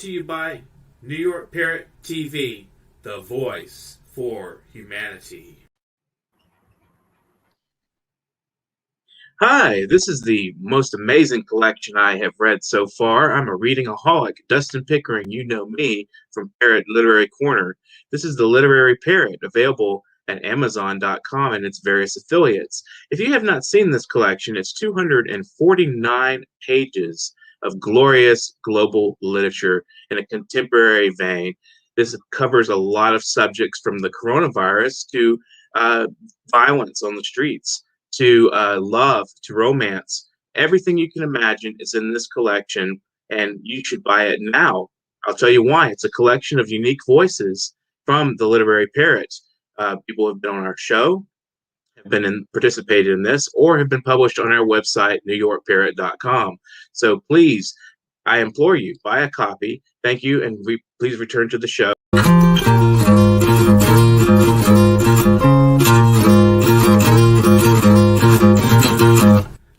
to you by New York Parrot TV, the voice for humanity. Hi, this is the most amazing collection I have read so far. I'm a readingaholic. Dustin Pickering, you know me from Parrot Literary Corner. This is the Literary Parrot, available at Amazon.com and its various affiliates. If you have not seen this collection, it's 249 pages of glorious global literature in a contemporary vein. This covers a lot of subjects from the coronavirus to violence on the streets, to love, to romance. Everything you can imagine is in this collection, and you should buy it now. I'll tell you why. It's a collection of unique voices from the Literary Parrot. People have been on our show, have participated in this, or have been published on our website, newyorkparrot.com. So please, I implore you, buy a copy. Thank you, and please return to the show.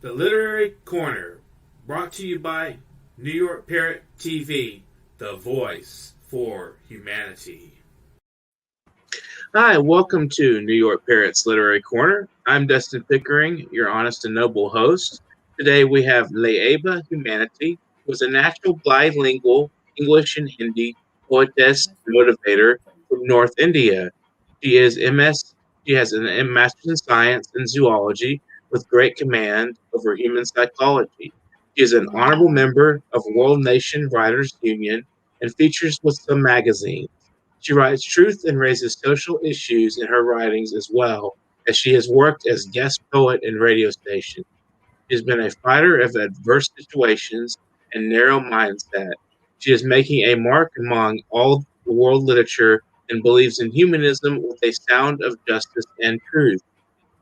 The Literary Corner, brought to you by New York Parrot TV, the voice for humanity. Hi, welcome to New York Parrot's Literary Corner. I'm Dustin Pickering, your honest and noble host. Today we have Layeba Humanity, who is a natural bilingual English and Hindi poetess motivator from North India. She has an Master's in Science and Zoology with great command over human psychology. She is an honorable member of World Nation Writers Union and features with some magazines. She writes truth and raises social issues in her writings, as well as she has worked as guest poet in radio stations. She has been a fighter of adverse situations and narrow mindset. She is making a mark among all the world literature and believes in humanism with a sound of justice and truth.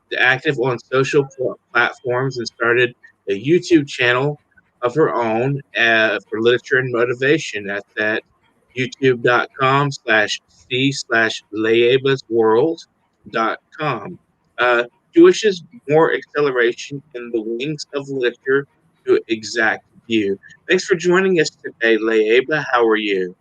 She's active on social platforms and started a YouTube channel of her own for literature and motivation. That's at youtube.com/c/layebasworld.com. She wishes more acceleration in the wings of literature to exact view. Thanks for joining us today, Layeba. How are you?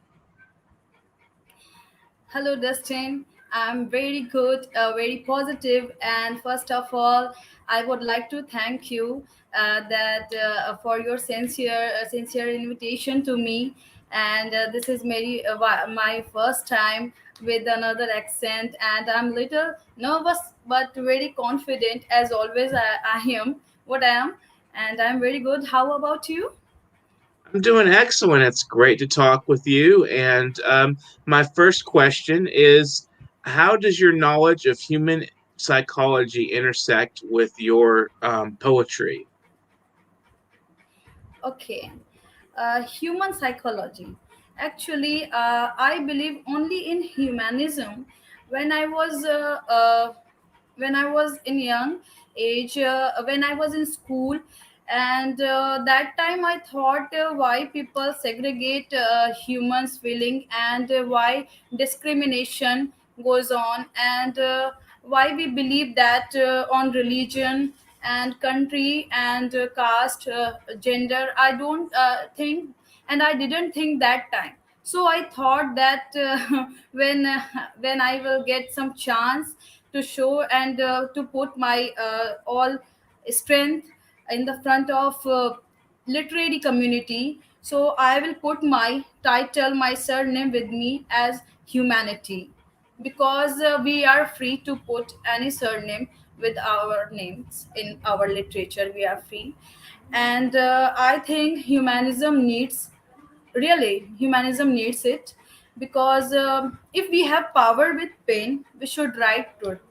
Hello, Dustin. I'm very good, very positive, and first of all, I would like to thank you that for your sincere invitation to me. And this is my first time with another accent, and I'm little nervous but very confident as always. I am what I am, and I'm very good. How about you? I'm doing excellent. It's great to talk with you. And my first question is, how does your knowledge of human psychology intersect with your poetry? Okay. Human psychology. Actually, I believe only in humanism. When I was when I was in young age, when I was in school, and that time I thought why people segregate humans' feeling, and why discrimination goes on, and why we believe that on religion and country and caste, gender. I don't think, and I didn't think that time. So I thought that when uh, when I will get some chance to show and to put my all strength in the front of literary community, so I will put my title, my surname with me as humanity, because we are free to put any surname with our names in our literature. We are free. And I think humanism needs it, because if we have power with pain, we should write truth,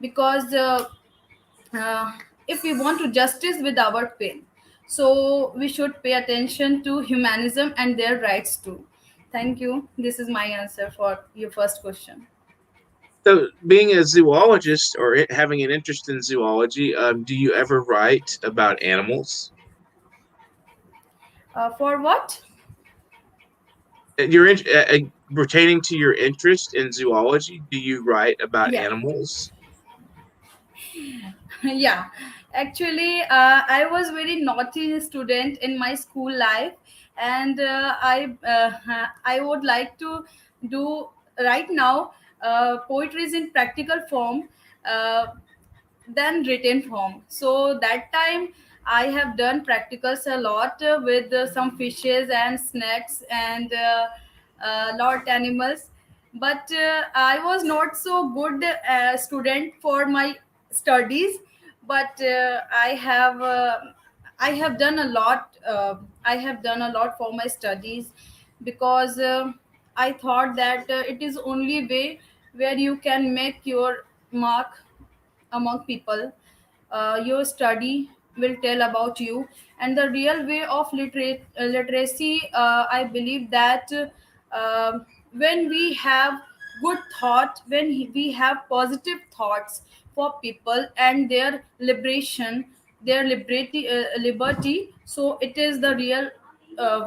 because uh, if we want to justice with our pain, so we should pay attention to humanism and their rights too. Thank you. This is my answer for your first question. So, being a zoologist or having an interest in zoology, do you ever write about animals? For what? Pertaining to your interest in zoology, do you write about Yeah. animals? Yeah, actually, I was very naughty student in my school life, and I would like to do right now poetry is in practical form. Uh, than written form. So that time I have done practicals a lot with some fishes and snakes and lot animals. But I was not so good student for my studies. But I have done a lot. I have done a lot for my studies because I thought that it is only way where you can make your mark among people. Your study will tell about you, and the real way of literacy. I believe that when we have good thought, when we have positive thoughts for people and their liberation, their liberty. So it is the real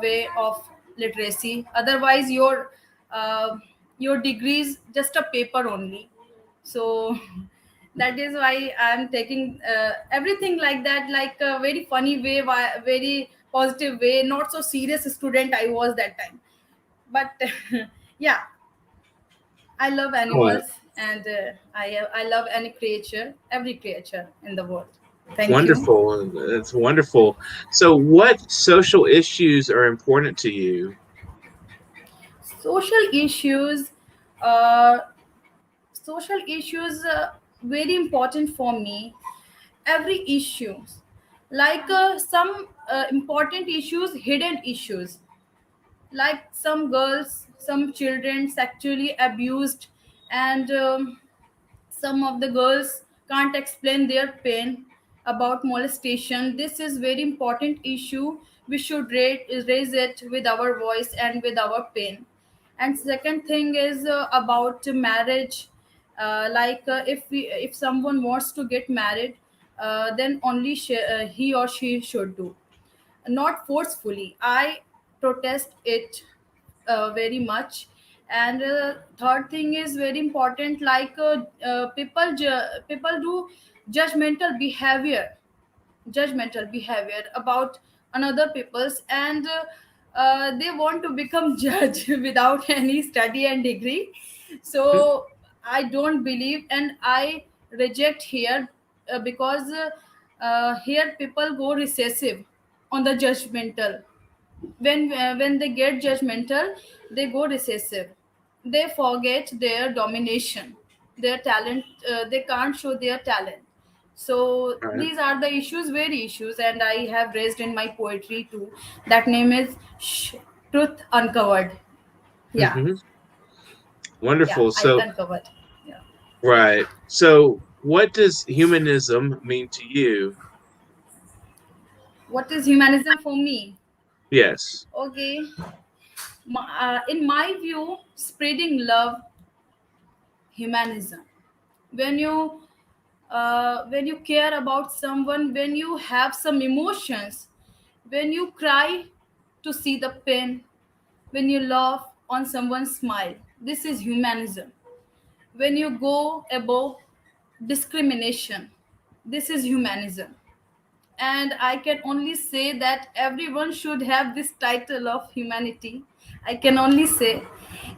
way of literacy. Otherwise, uh, your degree is just a paper only. So that is why I'm taking everything like that, like a very funny way, very positive way, not so serious student I was that time. But yeah, I love Oh, animals, and I love any creature, every creature in the world. Thank you. wonderful. It's wonderful. So, what social issues are important to you? Social issues, uh, social issues very important for me. Every issues, like some important issues, hidden issues, like some girls, some children sexually abused, and some of the girls can't explain their pain about molestation. This is very important issue. We should raise it with our voice and with our pain. And second thing is about marriage. If someone wants to get married, then only he or she should do, not forcefully. I protest it very much. And third thing is very important, like people do judgmental behavior judgmental behavior about another people's, and they want to become judge without any study and degree. So I don't believe, and I reject here, because here people go recessive on the judgmental. When they get judgmental, they go recessive. They forget their domination, their talent. They can't show their talent. So Right. these are the issues, very issues, and I have raised in my poetry too. That name is Truth Uncovered. Yeah, Hmm. yeah, Wonderful. I So, uncovered. Yeah. right. So, what does humanism mean to you? What is humanism for me? Yes. Okay. In my view, spreading love, humanism. When you care about someone, when you have some emotions, when you cry to see the pain, when you laugh on someone's smile, this is humanism. When you go above discrimination, this is humanism. And I can only say that everyone should have this title of humanity. I can only say,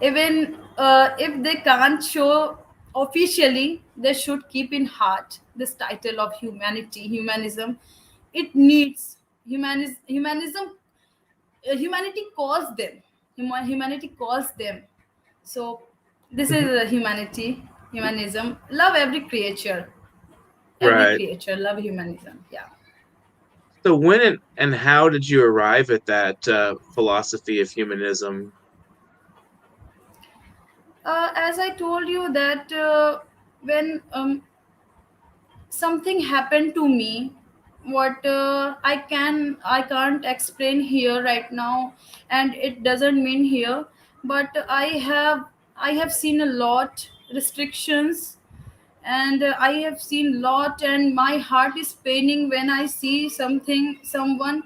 even if they can't show officially, they should keep in heart this title of humanity, humanism. It needs humanism. Humanity calls them. Humanity calls them. So this is Mhm. humanism. Love every creature. Every Right. creature. Love humanism. Yeah. So, when and how did you arrive at that philosophy of humanism? As I told you that when something happened to me, what I can't explain here right now, and it doesn't mean here. But I have seen a lot restrictions, and I have seen lot, and my heart is paining when I see something, someone,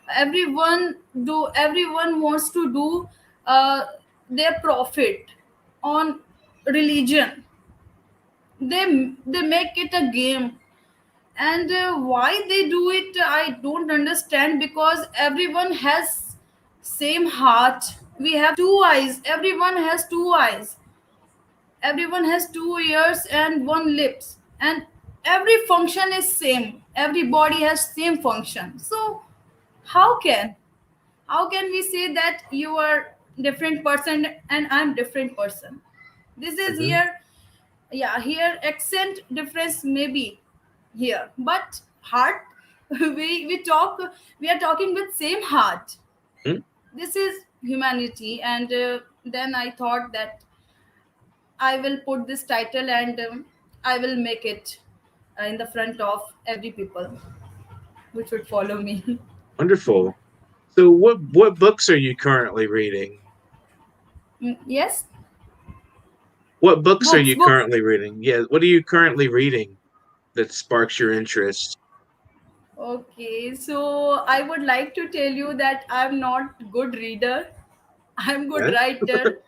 everyone wants to do uh, their profit on religion. They make it a game, and why they do it I don't understand, because everyone has same heart. We have two eyes. Everyone has two eyes. Everyone has two ears and one lips. And every function is same. Every body has same function. So how can how can we say that you are different person and I'm different person? This is Hmm. here. Yeah, here accent difference maybe here, but heart we talk, we are talking with same heart. Hmm. This is humanity. And then I thought that I will put this title, and I will make it in the front of every people which would follow me. Wonderful. So, what books are you currently reading? Yes, What books are you books. currently reading? Yeah, what are you currently reading that sparks your interest? Okay, so I would like to tell you that I'm not good reader. I'm good Okay. writer.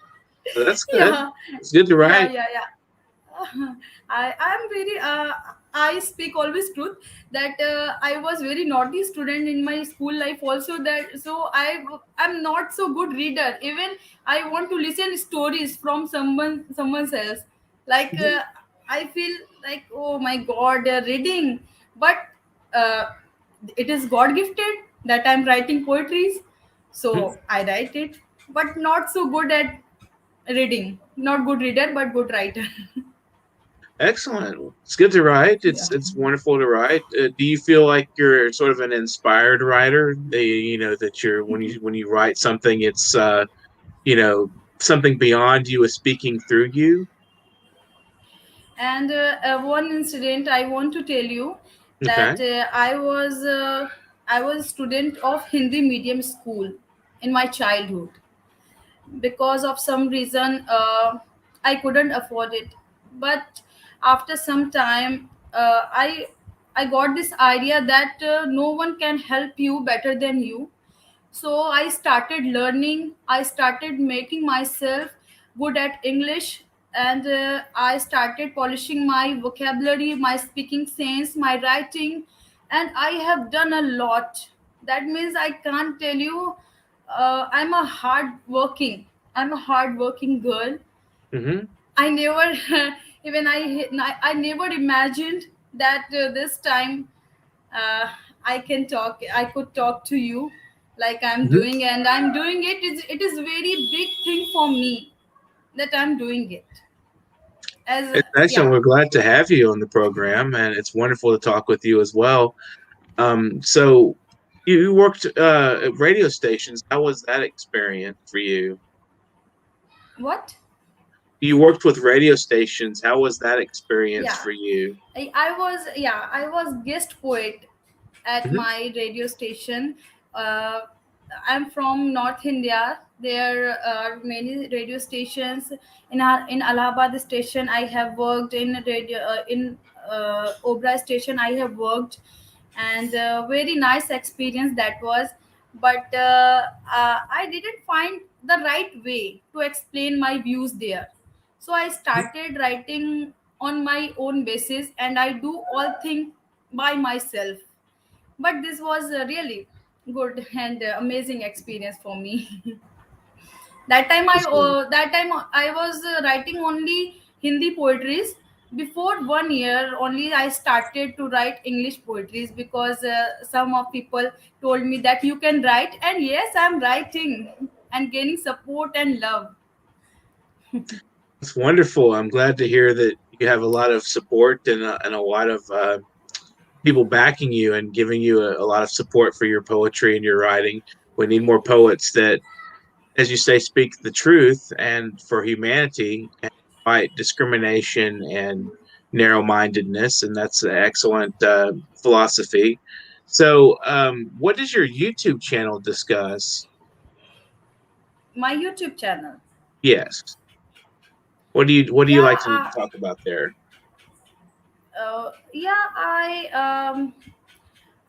That's good. Yeah, It's good to yeah, write. yeah, yeah. I am very I speak always truth that I was very naughty student in my school life also, that so I'm not so good reader. Even I want to listen stories from someone else, like Mhm. I feel like, oh my god, reading. But uh, it is god gifted that I'm writing poetries, so Mhm. I write it, but not so good at reading. Not good reader but good writer. Excellent. It's good to write. Yeah. It's wonderful to write. Do you feel like you're sort of an inspired writer? That you're when you write something, it's you know, something beyond you is speaking through you. And one incident I want to tell you, Okay. that I was student of Hindi medium school in my childhood. Because of some reason, I couldn't afford it. But after some time, I got this idea that no one can help you better than you. So I started learning, I started making myself good at English. And I started polishing my vocabulary, my speaking sense, my writing. And I have done a lot. That means I can't tell you, I'm a hard working girl. Hmm. I never even I never imagined that this time uh, I could talk to you like I'm Hmm. doing, and I'm doing it. It is very big thing for me that I'm doing it. As It's excellent. yeah, We're glad to have you on the program, and it's wonderful to talk with you as well. So you worked at radio stations. How was that experience for you? what? You worked with radio stations. How was that experience Yeah, for you? I was guest poet at Hmm. my radio station. Uh, I'm from North India. There are many radio stations in Allahabad station. I have worked in radio in Obra station. I have worked, and very nice experience that was. But I didn't find the right way to explain my views there. So I started writing on my own basis, and I do all things by myself. But this was a really good and amazing experience for me. That time I was writing only Hindi poetries. Before 1 year only I started to write English poetries, because some of people told me that you can write, and yes, I'm writing and gaining support and love. It's wonderful. I'm glad to hear that you have a lot of support and a lot of people backing you and giving you a lot of support for your poetry and your writing. We need more poets that, as you say, speak the truth and for humanity and fight discrimination and narrow mindedness. And that's an excellent philosophy. So, what does your YouTube channel discuss? My YouTube channel. Yes. What do you like Yeah, to talk about there? yeah.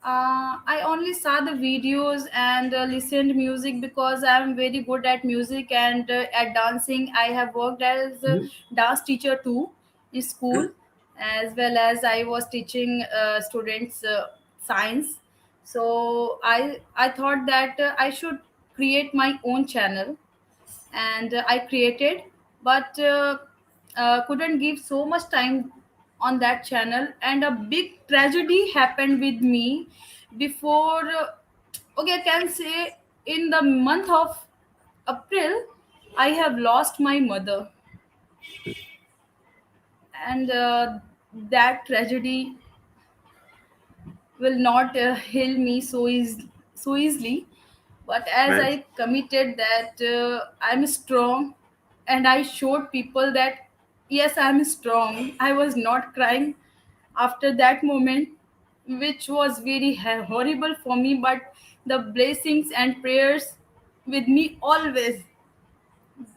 I only saw the videos and listened music, because I'm very good at music and at dancing. I have worked as a Mhm. dance teacher too in school, as well as I was teaching students science. So I thought that I should create my own channel, and I created, but couldn't give so much time on that channel, and a big tragedy happened with me before. Okay, I can say in the month of April, I have lost my mother, and that tragedy will not heal me so easily. But as Right. I committed that I'm strong, and I showed people that yes, I'm strong. I was not crying after that moment, which was very horrible for me. But the blessings and prayers with me always,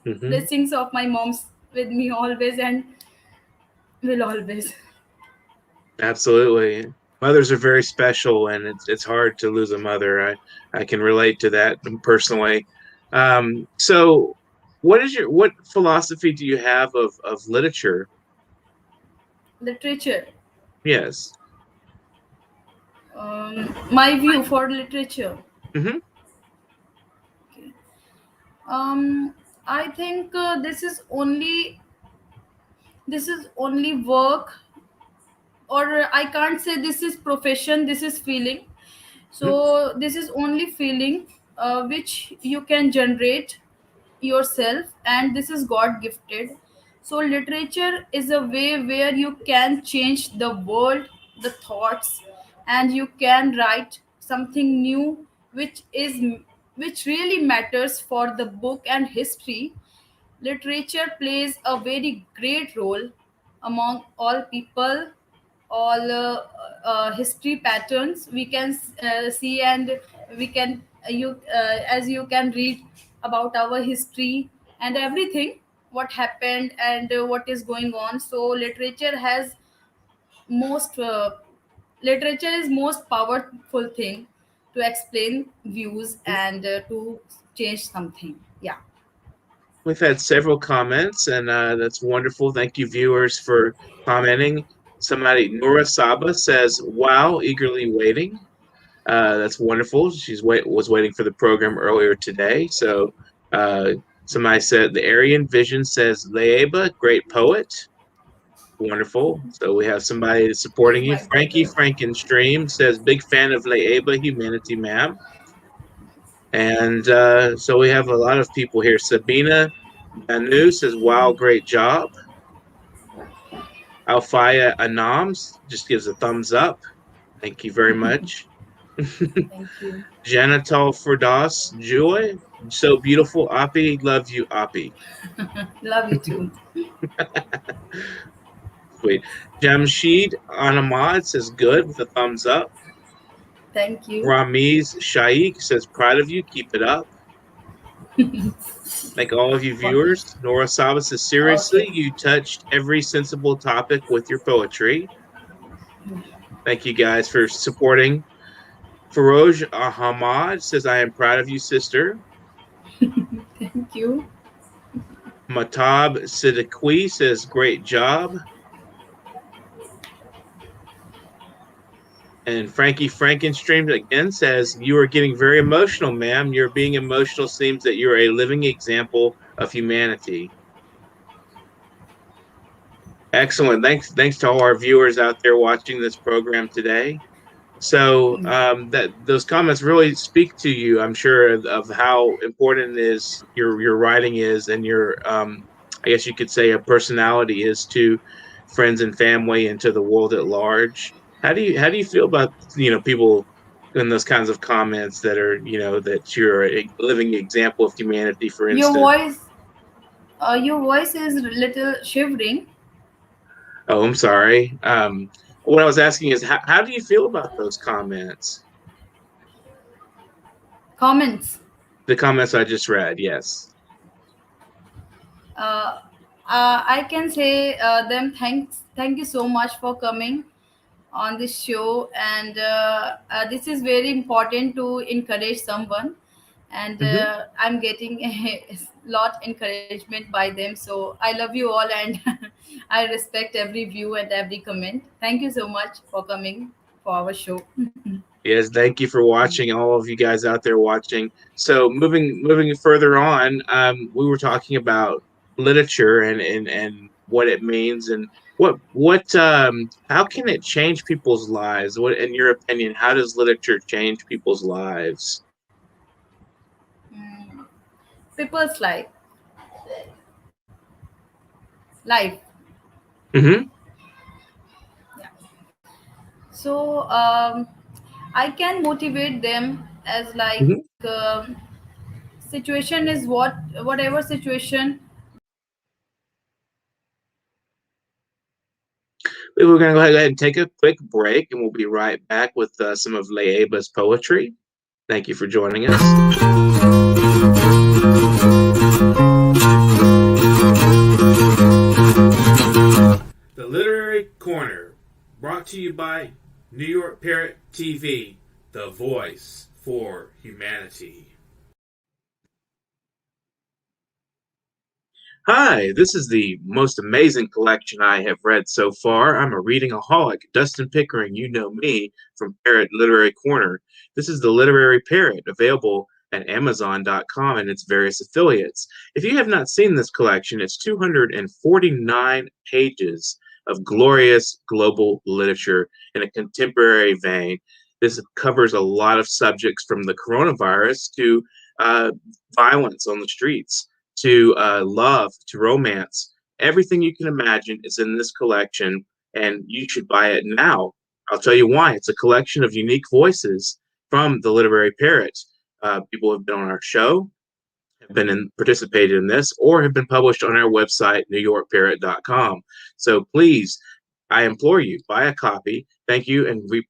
Hmm. blessings of my mom's with me always, and will always. Absolutely. Mothers are very special, and it's hard to lose a mother. I can relate to that personally. So, what philosophy do you have of literature? Literature. Yes. My view for literature. Hmm. um I think this is only work, or I can't say this is profession, this is feeling. So this is only feeling which you can generate yourself, and this is god gifted. So literature is a way where you can change the world, the thoughts, and you can write something new, which really matters for the book and history. Literature plays a very great role among all people, all history patterns we can see, and we can you as you can read about our history and everything, what happened and what is going on. So most literature is most powerful thing to explain views and to change something. Yeah. We've had several comments, and that's wonderful. Thank you, viewers, for commenting. Somebody, Nora Saba, says, "Wow, eagerly waiting." That's wonderful. Was waiting for the program earlier today. So uh, somebody said the Aryan Vision says Layeba, great poet. Wonderful. So we have somebody supporting He's you. my Frankie brother. Frankenstream says big fan of Layeba, Humanity Ma'am. And so we have a lot of people here. Sabina Banu says, wow, great job. Alfaya Anams just gives a thumbs up. Thank you very much. Thank you. Janital Firdas Joy, so beautiful. Api, love you, Api. Love you too. Sweet. Jamshid Anamad says good with a thumbs up. Thank you. Ramiz Shaikh says proud of you, keep it up. Thank all of you Okay. viewers. Nora Saba says seriously, Okay. you touched every sensible topic with your poetry. Thank you guys for supporting. Faroj Ahmad says I am proud of you, sister. Thank you. Matab Siddiqui says great job. And Frankie Frankenstream again says, you are getting very emotional, ma'am. You're being emotional seems that you're a living example of humanity. Excellent. Thanks to all our viewers out there watching this program today. So that those comments really speak to you, I'm sure, of how important it is your writing is, and your I guess you could say a personality is to friends and family and to the world at large. How do you feel about people in those kinds of comments that are that you're a living example of humanity, for Your instance? your voice is little shivering. Oh, I'm sorry. What I was asking is how do you feel about those comments? Comments. The comments I just read, yes. Uh, I can say them thank you so much for coming on this show, and this is very important to encourage someone, and Hmm. I'm getting a lot encouragement by them. So I love you all, and I respect every view and every comment. Thank you so much for coming for our show. Yes, thank you for watching, all of you guys out there watching. So moving further on, we were talking about literature and what it means and what how can it change people's lives? What, in your opinion, how does literature change people's lives? Mm, people's life. Mm-hmm. Yeah. So I can motivate them as like Mm-hmm. situation is whatever situation. We're going to go ahead and take a quick break, and we'll be right back with some of Layeba's poetry. Thank you for joining us. The Literary Corner, brought to you by New York Parrot TV, the voice for humanity. Hi, this is the most amazing collection I have read so far. I'm a readingaholic. Dustin Pickering, you know me from Parrot Literary Corner. This is the Literary Parrot, available at Amazon.com and its various affiliates. If you have not seen this collection, it's 249 pages of glorious global literature in a contemporary vein. This covers a lot of subjects from the coronavirus to uh, violence on the streets to love, to romance. Everything you can imagine is in this collection, and you should buy it now. I'll tell you why. It's a collection of unique voices from the Literary Parrot. People have been on our show, have participated in this, or have been published on our website, newyorkparrot.com. So please, I implore you, buy a copy. Thank you, and we.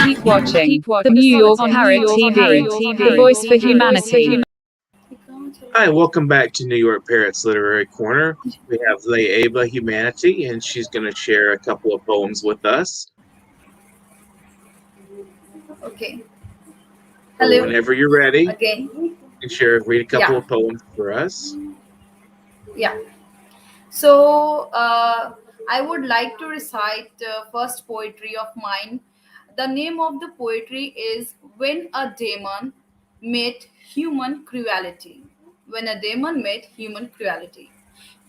Keep watching the New York Parrot TV, the voice for humanity. Hi, welcome back to New York Parrot's Literary Corner. We have Layeba Humanity, and she's going to share a couple of poems with us. Okay. So Hello. whenever you're ready, Again. you can read a couple Yeah. of poems for us. Yeah. So I would like to recite first poetry of mine. The name of the poetry is When a Demon Met Human Cruelty. When a Demon Met Human Cruelty.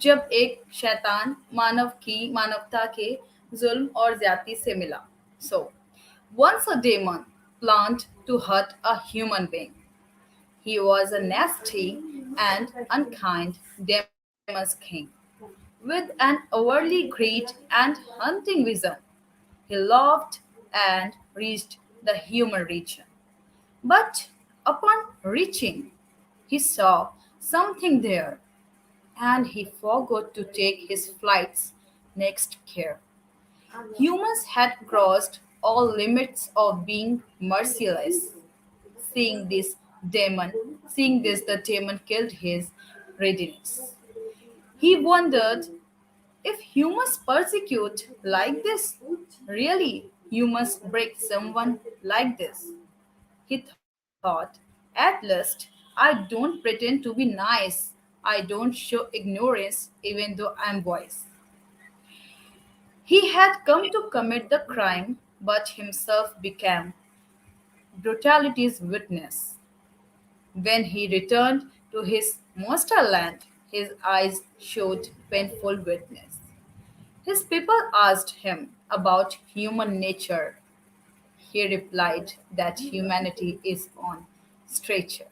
जब एक शैतान मानव की मानवता के जुल्म और ज्यादती से मिला. So, once a demon planned to hurt a human being. He was a nasty and unkind Demon's king with an overly great and hunting vision. He loved and reached the human region. But upon reaching, He saw something there, and he forgot to take his flight's next care. Humans had crossed all limits of being merciless. Seeing this Seeing this, the demon killed his readiness. He wondered if humans persecute like this, really, humans break someone like this. He thought, at least, I don't pretend to be nice. I don't show ignorance even though I'm wise. He had come to commit the crime, but himself became brutality's witness. When he returned to his monster land, his eyes showed painful witness. His people asked him about human nature. He replied that humanity is on stretcher.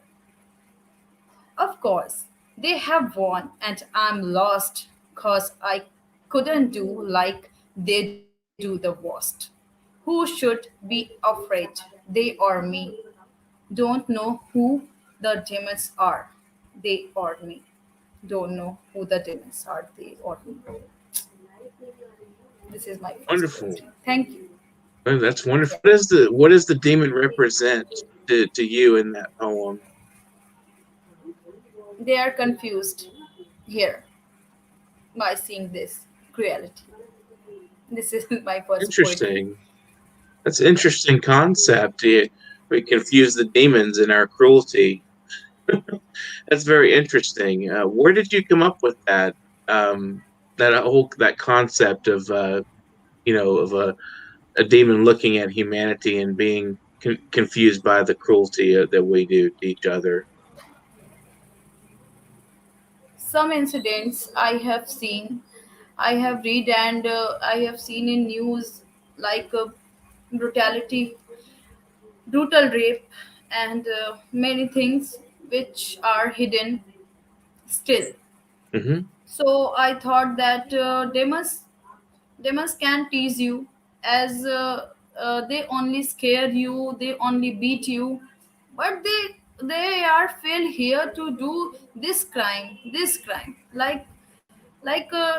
Of course, they have won and I'm lost cause I couldn't do like they do the worst. Who should be afraid, they or me? Don't know who the demons are, they or me. Don't know who the demons are, they or me. This is my first Wonderful. question. Thank you. Oh, that's Yeah. wonderful. What does the demon represent to you in that poem? They are confused here by seeing this cruelty. This is my first poetry. Interesting. That's an Yeah. interesting concept. We confuse the demons in our cruelty. That's very interesting. Where did you come up with that? That concept of of a demon looking at humanity and being confused by the cruelty that we do to each other. Some incidents I have seen, I have read, and I have seen in news like brutality, brutal rape, and many things which are hidden still. Hmm. So I thought that demons can tease you as they only scare you, they only beat you, but they are feel here to do this crime. Like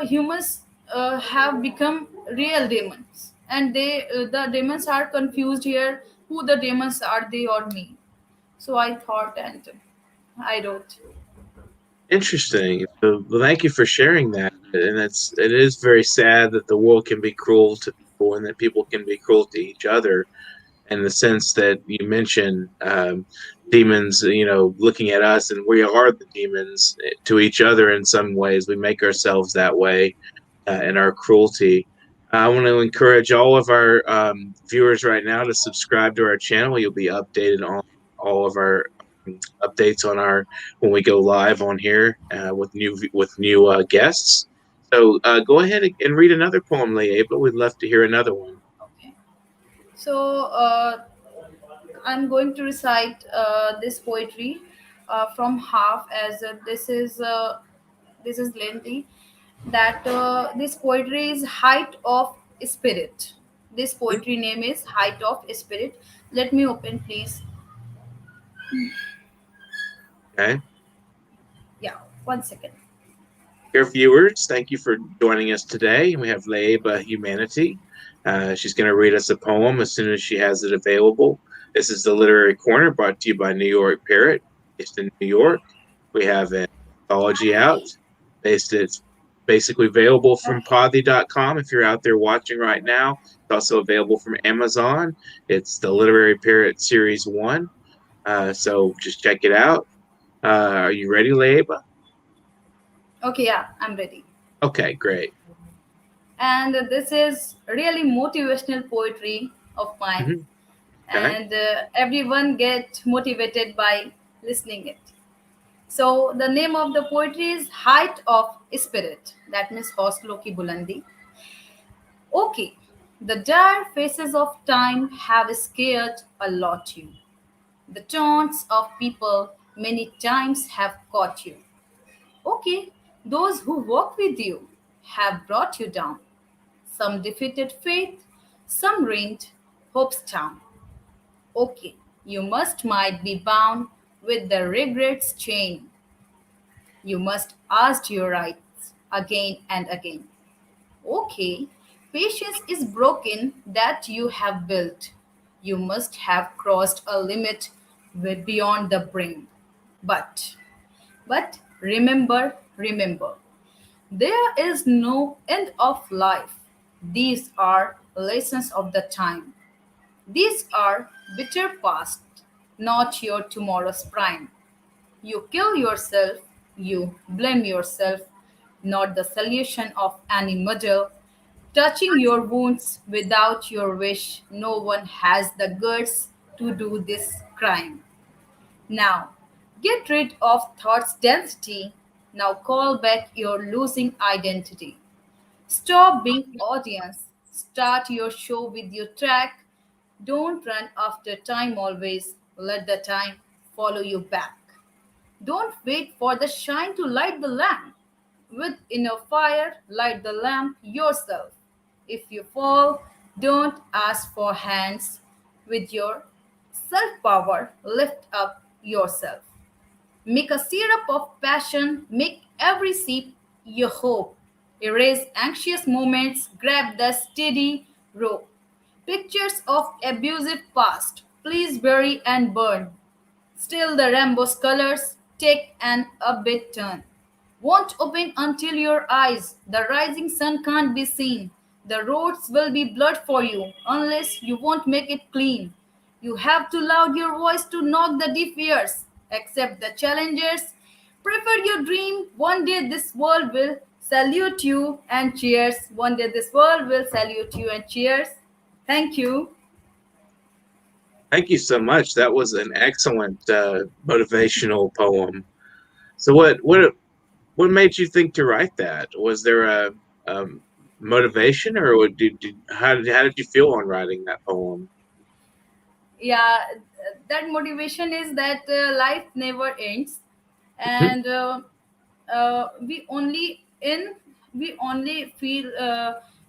humans have become real demons, and the demons are confused here. Who the demons are, they or me? So I thought and I wrote. Interesting. So, well, thank you for sharing that. And it is very sad that the world can be cruel to people and that people can be cruel to each other. In the sense that you mentioned, demons, looking at us, and we are the demons to each other in some ways. We make ourselves that way in our cruelty. I want to encourage all of our viewers right now to subscribe to our channel. You'll be updated on all of our updates on our when we go live on here with new guests. So go ahead and read another poem, Layeba. We'd love to hear another one. Okay. So I'm going to recite this poetry from half, as this is lengthy. That this poetry is height of spirit. This Mhm. poetry name is height of spirit. Let me open, please. Okay. Yeah, 1 second. Dear viewers, thank you for joining us today. We have Layeba Humanity. She's going to read us a poem as soon as she has it available. This is the Literary Corner brought to you by New York Parrot, based in New York. We have an anthology out. It's basically available from podly.com if you're out there watching right now. It's also available from Amazon. It's the Literary Parrot Series 1. So just check it out. Are you ready, Layeba? Okay, yeah, I'm ready. Okay, great. And this is really motivational poetry of mine, Mhm. Okay. and everyone get motivated by listening it. So the name of the poetry is Height of Spirit. That means Hoslo ki Bulandi. Okay, the dire faces of time have scared a lot you. The taunts of people many times have caught you. Okay, those who walk with you have brought you down. Some defeated faith, some ruined hope's town. Okay, you might be bound with the regrets chain. You must ask your rights again and again. Okay, patience is broken that you have built. You must have crossed a limit beyond the brink. But, but remember, there is no end of life. These are lessons of the time. These are bitter past, not your tomorrow's prime. You kill yourself, you blame yourself, not the solution of any muddle. Touching your wounds without your wish, no one has the guts to do this crime. Now, get rid of thought's density. Now call back your losing identity. Stop being audience. Start your show with your track. Don't run after time always. Let the time follow you back. Don't wait for the shine to light the lamp. With inner fire, light the lamp yourself. If you fall, don't ask for hands. With your self power, lift up yourself. Make a syrup of passion, make every sip your hope. Erase anxious moments, grab the steady rope. Pictures of abusive past, please bury and burn. Still the rainbow's colors take an upbeat turn. Won't open until your eyes, the rising sun can't be seen. The roads will be blurred for you unless you won't make it clean. You have to loud your voice to knock the deaf ears. Accept the challengers. Prefer your dream. One day this world will salute you and cheers. One day this world will salute you and cheers. Thank you. Thank you so much. That was an excellent motivational poem. So, what made you think to write that? Was there a motivation, or how did you feel on writing that poem? Yeah, that motivation is that life never ends, Mhm. and we only in we only feel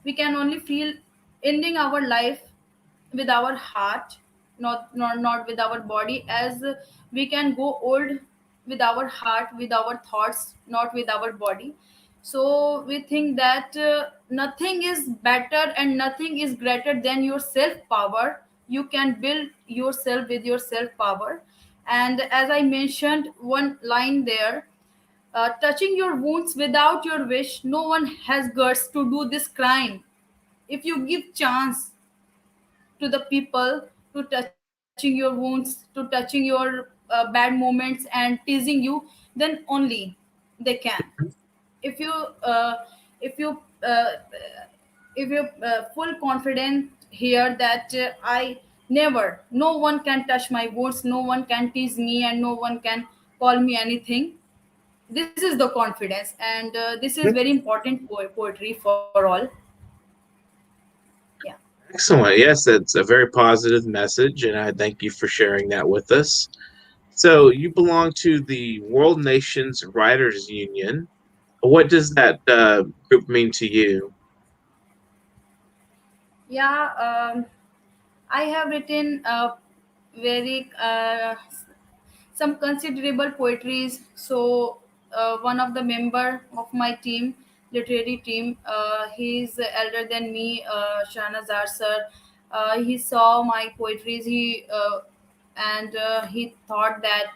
we can only feel ending our life with our heart, not with our body, as we can go old with our heart, with our thoughts, not with our body. So we think that nothing is better and nothing is greater than your self power. You can build yourself with your self power. And as I mentioned one line there, touching your wounds without your wish, no one has guts to do this crime. If you give chance to the people to touching your wounds, to touching your bad moments and teasing you, then only they can. If you if you if you full confident here that I never, no one can touch my wounds, no one can tease me, and no one can call me anything. This is the confidence, and this is very important poetry for all. Yeah. Excellent. Yes, that's a very positive message, and I thank you for sharing that with us. So, you belong to the World Nations Writers Union. What does that group mean to you? Yeah, I have written very some considerable poetries. So one of the member of my team, literary team, he's elder than me, Shahnazar sir. He saw my poetries. He thought that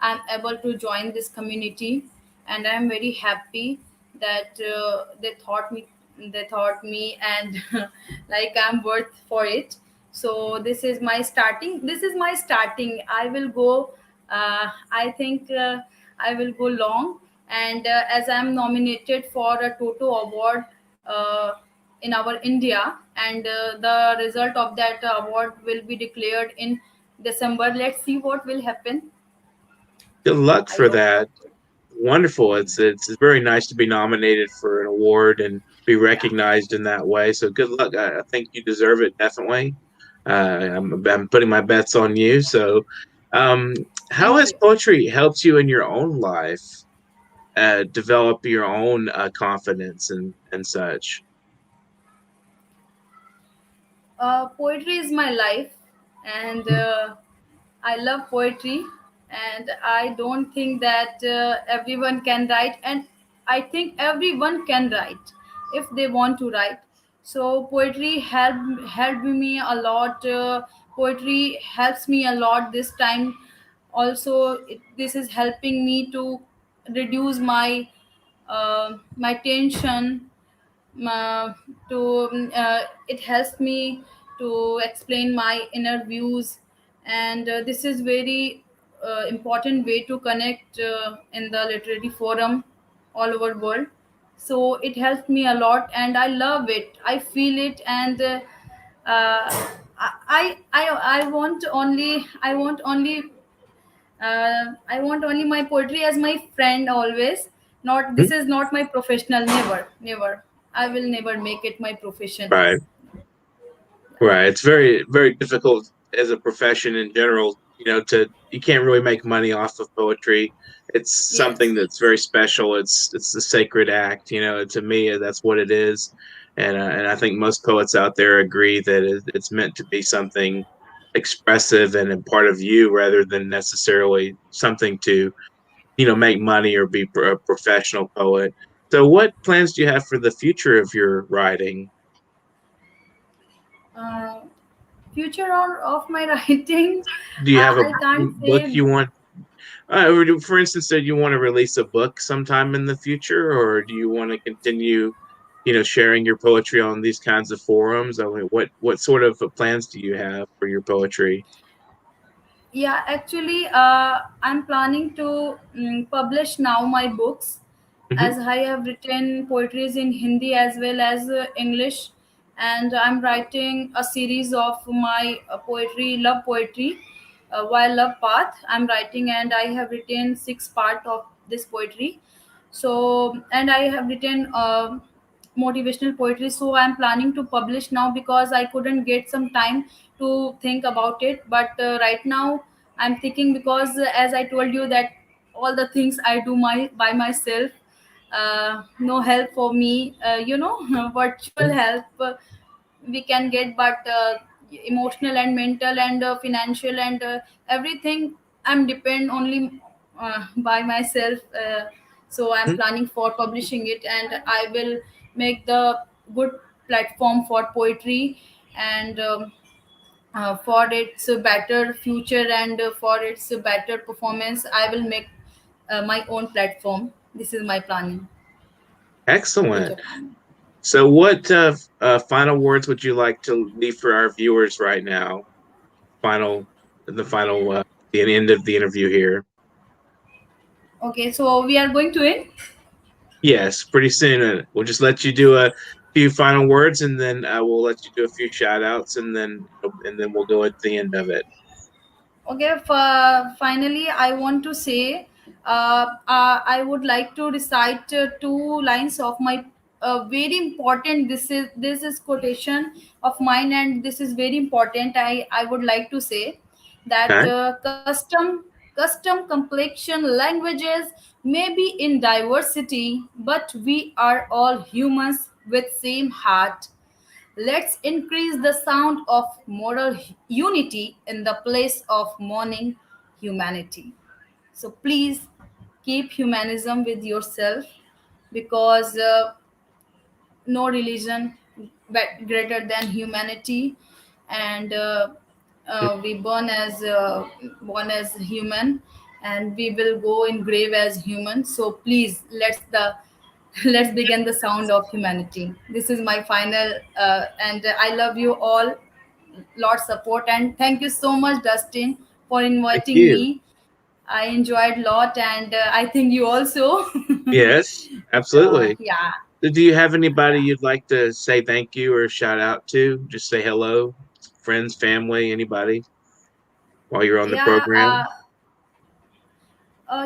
I'm able to join this community, and I'm very happy that they thought me and like I'm worth for it. So this is my starting. I will go, I think I will go long. And as I'm nominated for a Toto award in our India, and the result of that award will be declared in December. Let's see what will happen. Good luck I for hope. that. Wonderful. It's very nice to be nominated for an award and be Yeah. recognized in that way. So good luck. I think you deserve it definitely. I'm putting my bets on you. So, how Thank has you. poetry helped you in your own life develop your own confidence and such? Poetry is my life, and I love poetry. and I don't think that everyone can write, and I think everyone can write if they want to write. So poetry helped me a lot. Poetry helps me a lot this time. Also, this is helping me to reduce my tension, uh, it helps me to explain my inner views, and this is very important way to connect in the literary forum all over world. So it helps me a lot, and I love it, I feel it, and I want only my poetry as my friend always. Not, Hmm? this is not my professional. Never, never. I will never make it my profession. Right. Right. It's very, very difficult as a profession in general, you can't really make money off of poetry. It's something Yes. that's very special. It's the sacred act, to me, that's what it is. And I think most poets out there agree that it's meant to be something expressive and a part of you rather than necessarily something to, make money or be a professional poet. So what plans do you have for the future of your writing? Uh, Future of my writing, Do you have a I can't book say. you want? Or for instance, do you want to release a book sometime in the future, or do you want to continue, sharing your poetry on these kinds of forums? I mean, what sort of plans do you have for your poetry? Yeah, actually, I'm planning to publish now my books, Hmm. as I have written poetries in Hindi as well as English, and I'm writing a series of my poetry, love poetry, while love path. I'm writing, and I have written six part of this poetry. So, and I have written motivational poetry, so I'm planning to publish now because I couldn't get some time to think about it. But right now I'm thinking, because as I told you that all the things I do by myself, no help for me, virtual help we can get, but emotional and mental and financial and everything, I'm depend only by myself. So I'm planning for publishing it, and I will make the good platform for poetry, and for its better future, and for its better performance, I will make my own platform. This is my planning, Excellent. future planning. So, what final words would you like to leave for our viewers right now? The the end of the interview here. Okay, so we are going to it. Yes, pretty soon. We'll just let you do a few final words, and then we'll let you do a few shout outs, and then we'll go at the end of it. Okay, finally, I want to say, I would like to recite two lines of my very important. This is quotation of mine, and this is very important. I would like to say that Okay. custom complexion languages may be in diversity, but we are all humans with same heart. Let's increase the sound of moral unity in the place of mourning humanity. So please keep humanism with yourself, because no religion greater than humanity, and we born as human, and we will go in grave as human. So please, let's begin the sound of humanity. This is my final, and I love you all, lot support, and thank you so much, Dustin, for Thank inviting you. me. I enjoyed a lot, and I think you also. Yes, absolutely. Yeah. Do you have anybody Yeah. you'd like to say thank you or shout out to? Just say hello, friends, family, anybody while you're on the Yeah. program.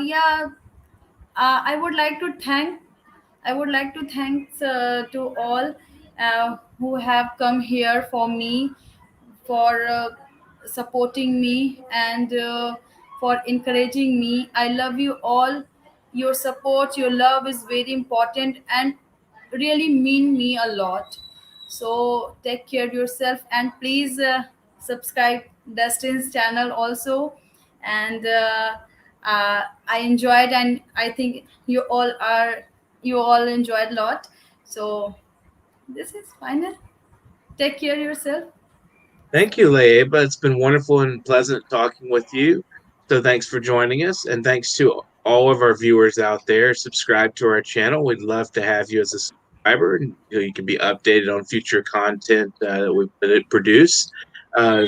Yeah. I would like to thank to all who have come here for me, for supporting me, and for encouraging me. I love you all. Your support, your love is very important and really mean me a lot. So take care of yourself, and please subscribe Dustin's channel also, and I enjoyed, and I think you all enjoyed a lot. So this is final. Take care of yourself. Thank you, Layeba. It's been wonderful and pleasant talking with you. So thanks for joining us, and thanks to all of our viewers out there. Subscribe to our channel. We'd love to have you as a subscriber, and you can be updated on future content that we produce. Uh,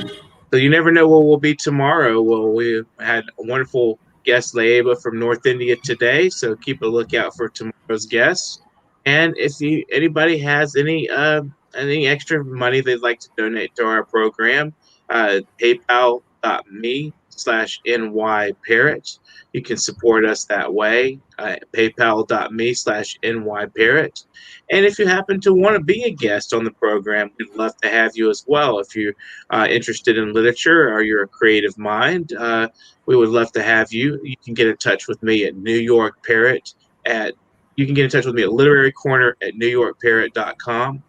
so you never know where we'll be tomorrow. Well, we had a wonderful guest, Layeba, from North India today. So keep a lookout for tomorrow's guest. And if anybody has any extra money they'd like to donate to our program, paypal.me/nyparrot. You can support us that way, paypal.me/nyparrot. And if you happen to want to be a guest on the program, we'd love to have you as well. If you're interested in literature or you're a creative mind, we would love to have you. You can get in touch with me at New York Parrot at you can get in touch with me at Literary Corner at newyorkparrot.com.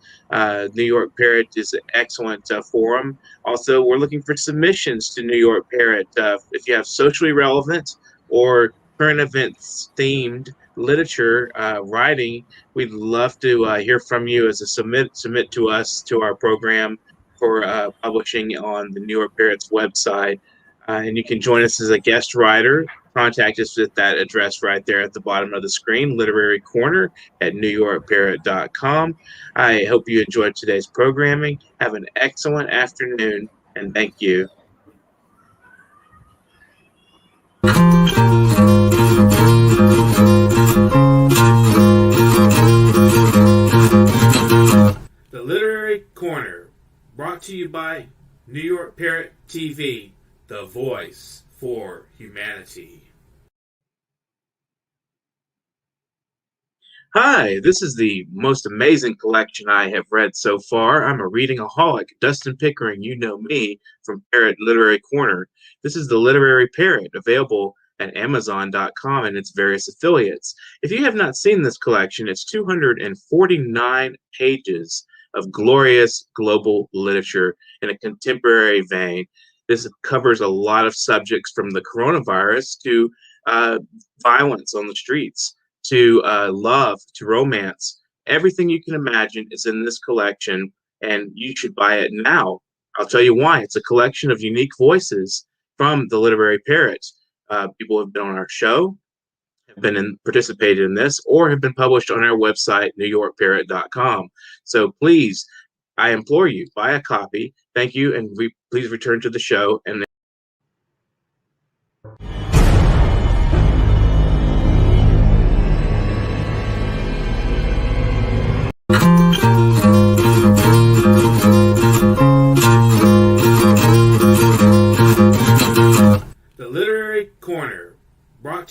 New York Parrot is an excellent forum. Also, we're looking for submissions to New York Parrot. If you have socially relevant or current events themed literature writing, we'd love to hear from you as a submit to us to our program for publishing on the New York Parrot's website. And you can join us as a guest writer. Contact us at that address right there at the bottom of the screen, Literary Corner at newyorkparrot.com. I hope you enjoyed today's programming. Have an excellent afternoon, and thank you. The Literary Corner, brought to you by New York Parrot TV, the voice for humanity. Hi, this is the most amazing collection I have read so far. I'm a reading-aholic. Dustin Pickering, you know me from Parrot Literary Corner. This is the Literary Parrot, available at Amazon.com and its various affiliates. If you have not seen this collection, it's 249 pages of glorious global literature in a contemporary vein. This covers a lot of subjects from the coronavirus to violence on the streets, to love, to romance. Everything you can imagine is in this collection, and you should buy it now. I'll tell you why. It's a collection of unique voices from the Literary Parrot. People have been on our show, have participated in this, or have been published on our website, newyorkparrot.com. So please, I implore you, buy a copy. Thank you, and please return to the show. And